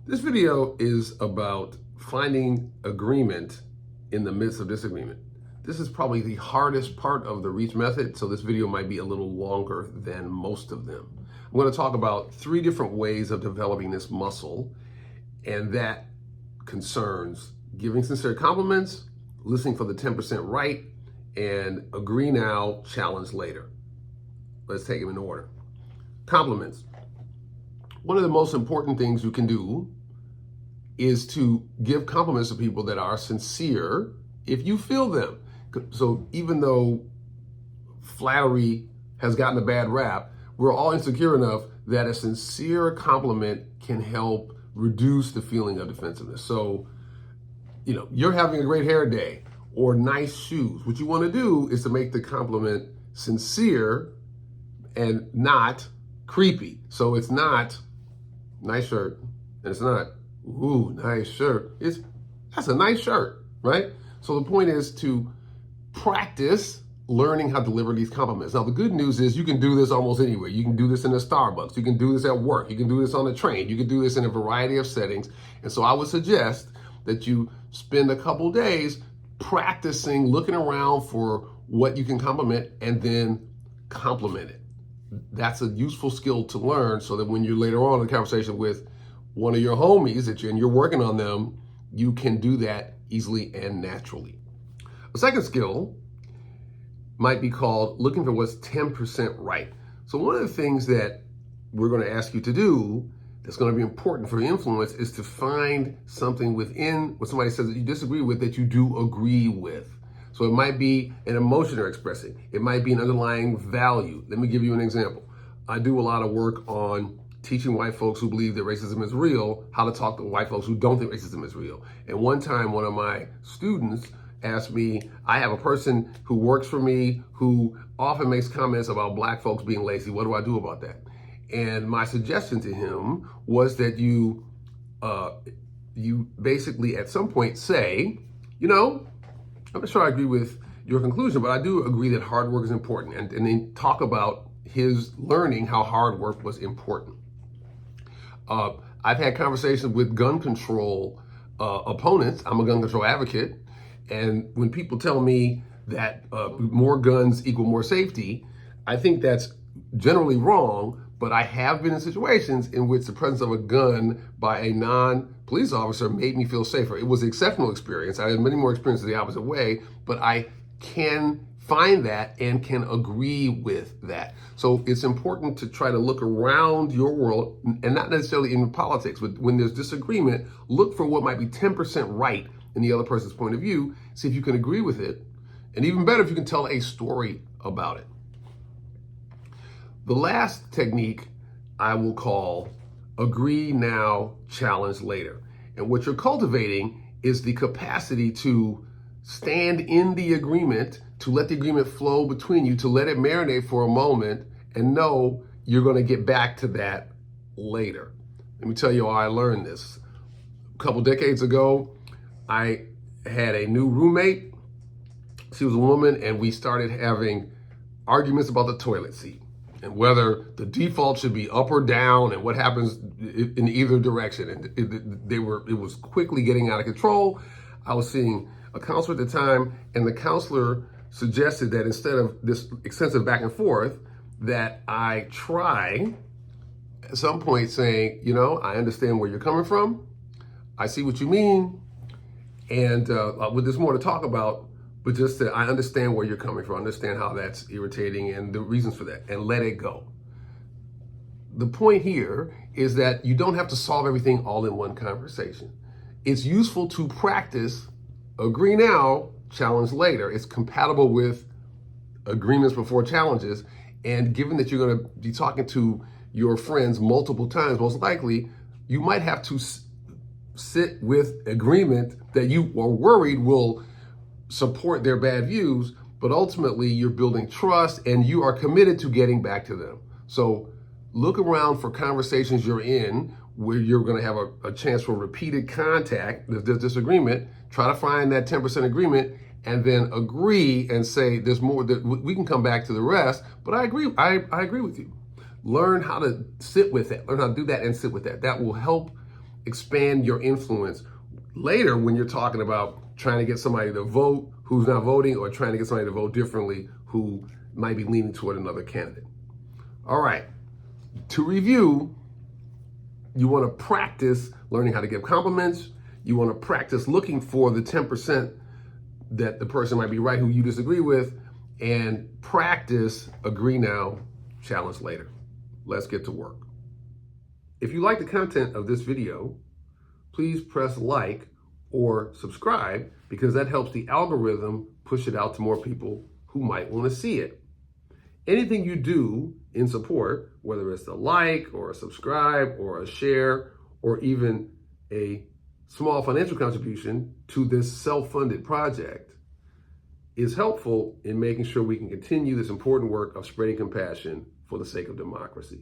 This video is about finding agreement in the midst of disagreement. This is probably the hardest part of the REACH method, so this video might be a little longer than most of them. I'm going to talk about 3 different ways of developing this muscle, and that concerns giving sincere compliments, listening for the 10% right, and agree now, challenge later. Let's take them in order. Compliments. One of the most important things you can do is to give compliments to people that are sincere if you feel them. So even though flattery has gotten a bad rap, we're all insecure enough that a sincere compliment can help reduce the feeling of defensiveness. So, you're having a great hair day or nice shoes. What you want to do is to make the compliment sincere and not creepy. So it's not nice shirt, and it's not, ooh, nice shirt. That's a nice shirt, right? So the point is to practice learning how to deliver these compliments. Now, the good news is you can do this almost anywhere. You can do this in a Starbucks. You can do this at work. You can do this on the train. You can do this in a variety of settings. And so I would suggest that you spend a couple days practicing looking around for what you can compliment and then compliment it. That's a useful skill to learn so that when you're later on in a conversation with one of your homies and you're working on them, you can do that easily and naturally. A second skill might be called looking for what's 10% right. So one of the things that we're going to ask you to do that's going to be important for influence is to find something within what somebody says that you disagree with that you do agree with. So it might be an emotion they're expressing. It might be an underlying value. Let me give you an example. I do a lot of work on teaching white folks who believe that racism is real, how to talk to white folks who don't think racism is real. And one time, one of my students asked me, I have a person who works for me who often makes comments about black folks being lazy. What do I do about that? And my suggestion to him was that you basically at some point say, I'm not sure I agree with your conclusion, but I do agree that hard work is important. And then talk about his learning how hard work was important. I've had conversations with gun control opponents. I'm a gun control advocate. And when people tell me that more guns equal more safety, I think that's generally wrong. But I have been in situations in which the presence of a gun by a non-police officer made me feel safer. It was an exceptional experience. I had many more experiences the opposite way, but I can find that and can agree with that. So it's important to try to look around your world, and not necessarily in politics, but when there's disagreement, look for what might be 10% right in the other person's point of view, see if you can agree with it, and even better if you can tell a story about it. The last technique I will call agree now, challenge later. And what you're cultivating is the capacity to stand in the agreement, to let the agreement flow between you, to let it marinate for a moment and know you're going to get back to that later. Let me tell you how I learned this. A couple decades ago, I had a new roommate. She was a woman, and we started having arguments about the toilet seat and whether the default should be up or down and what happens in either direction. And it was quickly getting out of control. I was seeing a counselor at the time, and the counselor suggested that instead of this extensive back and forth, that I try at some point saying, I understand where you're coming from. I see what you mean. And there's more to talk about, but just that I understand where you're coming from, understand how that's irritating and the reasons for that, and let it go. The point here is that you don't have to solve everything all in one conversation. It's useful to practice agree now, challenge later. It's compatible with agreements before challenges. And given that you're going to be talking to your friends multiple times, most likely, you might have to sit with agreement that you are worried will support their bad views, but ultimately you're building trust and you are committed to getting back to them. So look around for conversations you're in where you're going to have a chance for repeated contact. If there's disagreement, try to find that 10% agreement and then agree and say there's more that we can come back to the rest, but I agree with you. Learn how to sit with that, learn how to do that and sit with that. That will help expand your influence later when you're talking about trying to get somebody to vote who's not voting, or trying to get somebody to vote differently who might be leaning toward another candidate. All right, to review, you want to practice learning how to give compliments. You want to practice looking for the 10% that the person might be right who you disagree with, and practice agree now, challenge later. Let's get to work. If you like the content of this video, please press like or subscribe, because that helps the algorithm push it out to more people who might want to see it. Anything you do in support, whether it's a like or a subscribe or a share or even a small financial contribution to this self-funded project, is helpful in making sure we can continue this important work of spreading compassion for the sake of democracy.